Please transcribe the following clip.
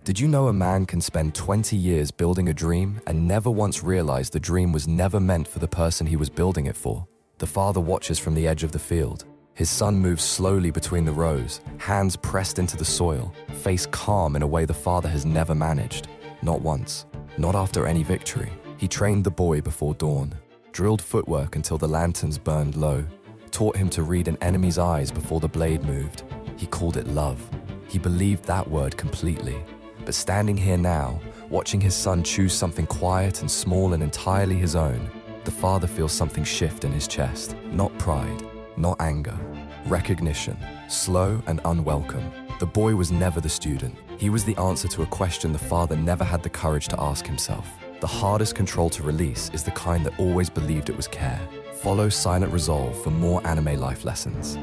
Did you know a man can spend 20 years building a dream and never once realize the dream was never meant for the person he was building it for? The father watches from the edge of the field. His son moves slowly between the rows, hands pressed into the soil, face calm in a way the father has never managed. Not once. Not after any victory. He trained the boy before dawn, drilled footwork until the lanterns burned low, taught him to read an enemy's eyes before the blade moved. He called it love. He believed that word completely. But standing here now, watching his son choose something quiet and small and entirely his own, the father feels something shift in his chest. Not pride, not anger. Recognition, slow and unwelcome. The boy was never the student. He was the answer to a question the father never had the courage to ask himself. The hardest control to release is the kind that always believed it was care. Follow Silent Resolve for more anime life lessons.